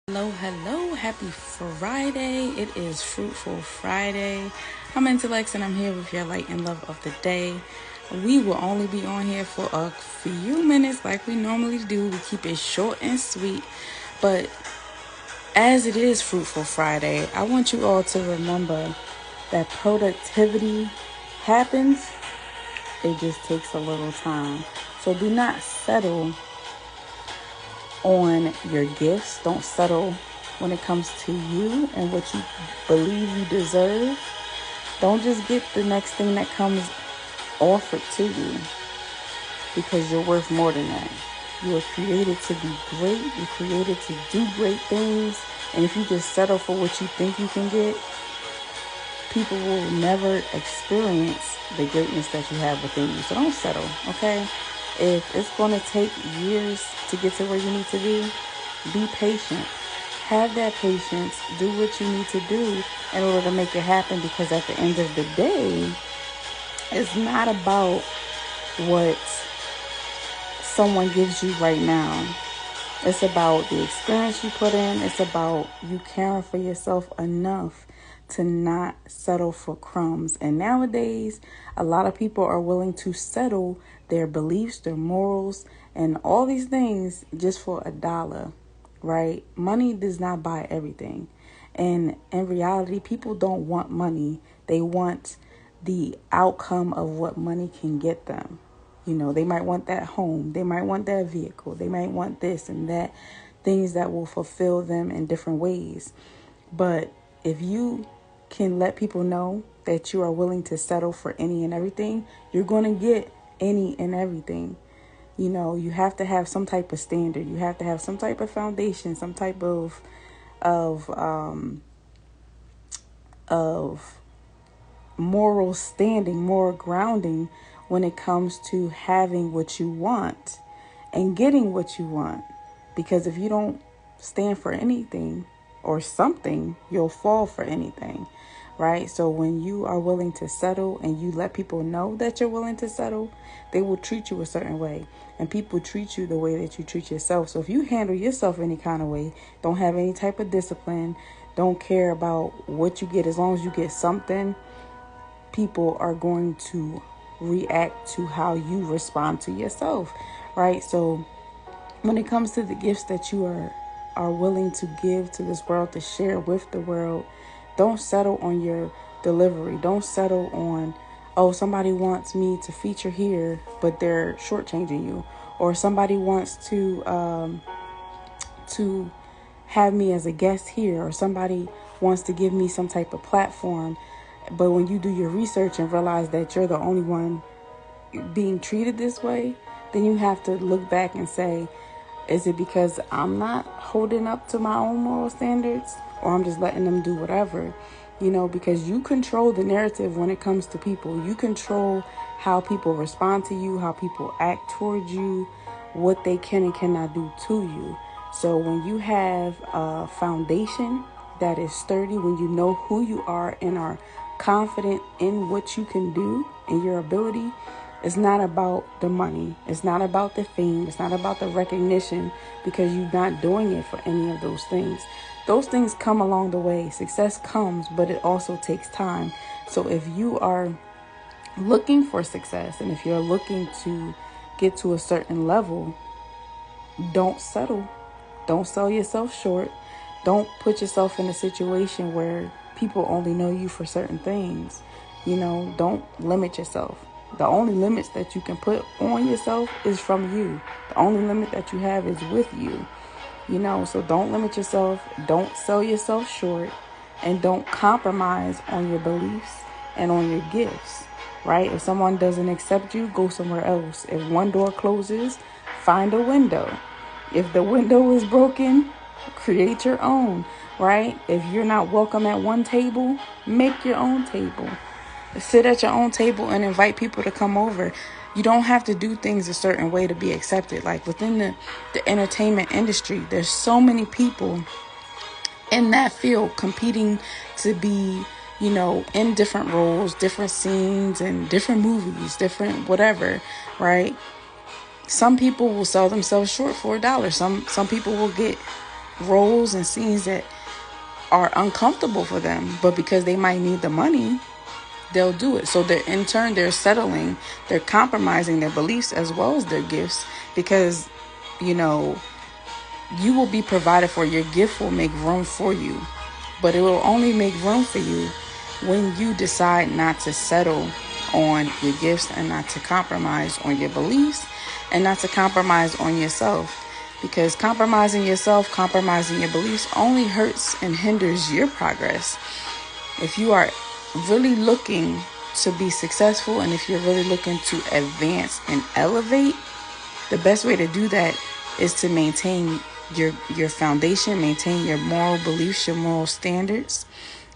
Hello, happy Friday. It is Fruitful Friday. I'm Intelexx and I'm here with your light and love of the day. We will only be on here for a few minutes like we normally do. We keep it short and sweet, but as it is Fruitful Friday, I want you all to remember that productivity happens. It just takes a little time. So do not settle on your gifts. Don't settle when it comes to you and what you believe you deserve. Don't just get the next thing that comes offered to you, because you're worth more than that. You were created to be great. You're created to do great things. And if you just settle for what you think you can get, people will never experience the greatness that you have within you. So don't settle, okay? If it's going to take years to get to where you need to be patient. Have that patience. Do what you need to do in order to make it happen, because at the end of the day, it's not about what someone gives you right now. It's about the experience you put in. It's about you caring for yourself enough to not settle for crumbs. And nowadays, a lot of people are willing to settle their beliefs, their morals, and all these things just for $1, right? Money does not buy everything. And in reality, people don't want money. They want the outcome of what money can get them. You know, they might want that home. They might want that vehicle. They might want this and that, things that will fulfill them in different ways. But if you can let people know that you are willing to settle for any and everything, you're going to get any and everything. You know, you have to have some type of standard. You have to have some type of foundation, some type of moral standing, moral grounding when it comes to having what you want and getting what you want. Because if you don't stand for anything or something, you'll fall for anything, right? So when you are willing to settle and you let people know that you're willing to settle, they will treat you a certain way. And people treat you the way that you treat yourself. So if you handle yourself any kind of way, don't have any type of discipline, don't care about what you get, as long as you get something, people are going to react to how you respond to yourself, right? So when it comes to the gifts that you are willing to give to this world, to share with the world, don't settle on your delivery. Don't settle on, oh, somebody wants me to feature here, but they're shortchanging you. Or somebody wants to have me as a guest here, or somebody wants to give me some type of platform. But when you do your research and realize that you're the only one being treated this way, then you have to look back and say, is it because I'm not holding up to my own moral standards, or I'm just letting them do whatever? You know, because you control the narrative when it comes to people. You control how people respond to you, how people act towards you, what they can and cannot do to you. So when you have a foundation that is sturdy, when you know who you are and are confident in what you can do and your ability, it's not about the money. It's not about the fame. It's not about the recognition, because you're not doing it for any of those things. Those things come along the way. Success comes, but it also takes time. So if you are looking for success, and if you're looking to get to a certain level, don't settle. Don't sell yourself short. Don't put yourself in a situation where people only know you for certain things. You know, don't limit yourself. The only limits that you can put on yourself is from you. The only limit that you have is with you. You know, so don't limit yourself. Don't sell yourself short. And don't compromise on your beliefs and on your gifts, right? If someone doesn't accept you, go somewhere else. If one door closes, find a window. If the window is broken, create your own, right? If you're not welcome at one table, make your own table. Sit at your own table and invite people to come over. You don't have to do things a certain way to be accepted. Like within the entertainment industry, there's so many people in that field competing to be, you know, in different roles, different scenes, and different movies, different whatever, right? Some people will sell themselves short for $1. Some people will get roles and scenes that are uncomfortable for them, but because they might need the money, they'll do it. So in turn, they're settling, they're compromising their beliefs as well as their gifts, because, you will be provided for. Your gift will make room for you, but it will only make room for you when you decide not to settle on your gifts and not to compromise on your beliefs and not to compromise on yourself. Because compromising yourself, compromising your beliefs only hurts and hinders your progress. If you are really looking to be successful, and if you're really looking to advance and elevate, the best way to do that is to maintain your foundation, maintain your moral beliefs, your moral standards,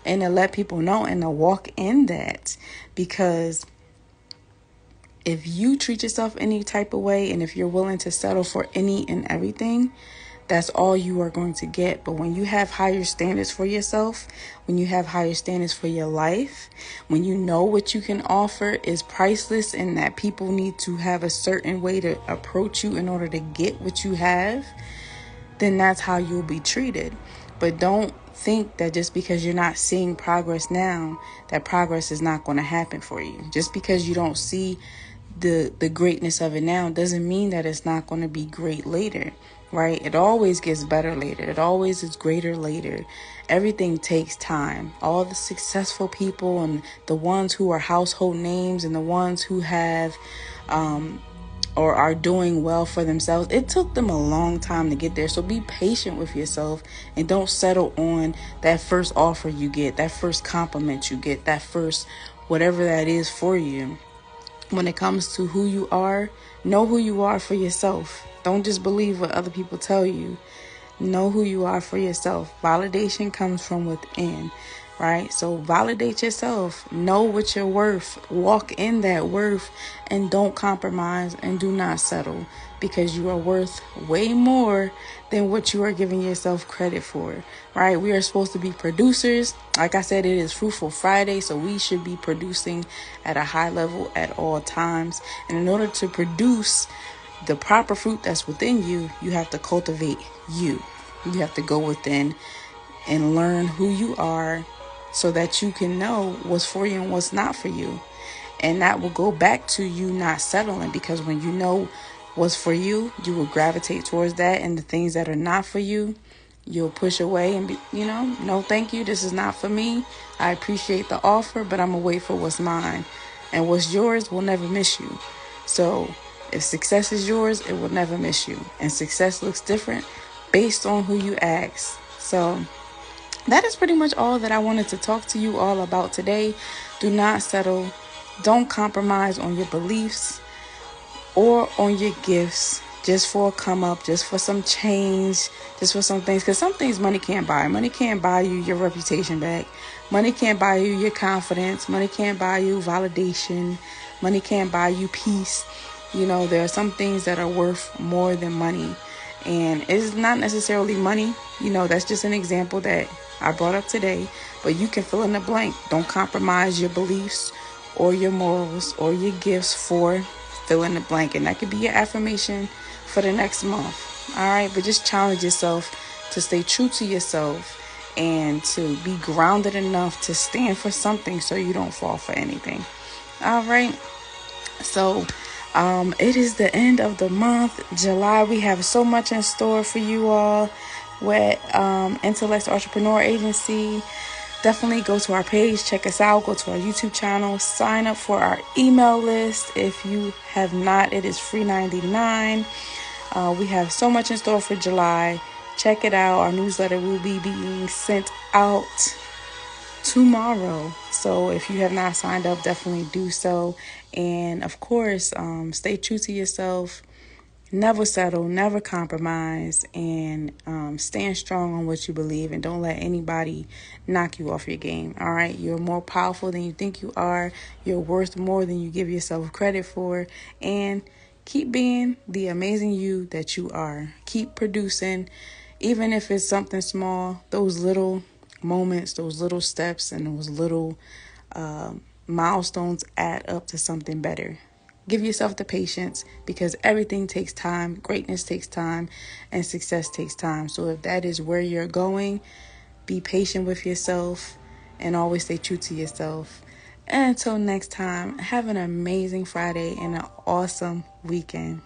and to let people know and to walk in that. Because if you treat yourself any type of way, and if you're willing to settle for any and everything, that's all you are going to get. But when you have higher standards for yourself, when you have higher standards for your life, when you know what you can offer is priceless and that people need to have a certain way to approach you in order to get what you have, then that's how you'll be treated. But don't think that just because you're not seeing progress now, that progress is not going to happen for you. Just because you don't see the greatness of it now doesn't mean that it's not going to be great later, right? It always gets better later. It always is greater later. Everything takes time. All the successful people and the ones who are household names and the ones who have or are doing well for themselves, it took them a long time to get there. So be patient with yourself and don't settle on that first offer you get, that first compliment you get, that first whatever that is for you. When it comes to who you are, know who you are for yourself. Don't just believe what other people tell you. Know who you are for yourself. Validation comes from within, right? So validate yourself. Know what you're worth. Walk in that worth and don't compromise and do not settle, because you are worth way more than what you are giving yourself credit for, right? We are supposed to be producers. Like I said, it is Fruitful Friday, so we should be producing at a high level at all times. And in order to produce the proper fruit that's within you, you have to cultivate you. You have to go within and learn who you are so that you can know what's for you and what's not for you. And that will go back to you not settling, because when you know what's for you, you will gravitate towards that, and the things that are not for you, you'll push away and be, no, thank you. This is not for me. I appreciate the offer, but I'm gonna wait for what's mine, and what's yours will never miss you. So if success is yours, it will never miss you, and success looks different based on who you ask. So that is pretty much all that I wanted to talk to you all about today. Do not settle. Don't compromise on your beliefs or on your gifts just for a come up, just for some change, just for some things. Because some things money can't buy. Money can't buy you your reputation back. Money can't buy you your confidence. Money can't buy you validation. Money can't buy you peace. There are some things that are worth more than money. And it's not necessarily money. That's just an example that I brought up today. But you can fill in the blank. Don't compromise your beliefs or your morals or your gifts for fill in the blank. And that could be your affirmation for the next month. All right. But just challenge yourself to stay true to yourself and to be grounded enough to stand for something so you don't fall for anything. All right. So it is the end of the month, July. We have so much in store for you all with Intelexx Artrepreneur Agency. Definitely go to our page, check us out, go to our YouTube channel, sign up for our email list. If you have not, it is free $99. We have so much in store for July. Check it out. Our newsletter will be being sent out tomorrow. So if you have not signed up, definitely do so. And of course, stay true to yourself. Never settle, never compromise, and stand strong on what you believe, and don't let anybody knock you off your game. All right. You're more powerful than you think you are. You're worth more than you give yourself credit for. And keep being the amazing you that you are. Keep producing, even if it's something small. Those little moments, those little steps, and those little milestones add up to something better. Give yourself the patience, because everything takes time. Greatness takes time, and success takes time. So if that is where you're going, be patient with yourself and always stay true to yourself. And until next time, have an amazing Friday and an awesome weekend.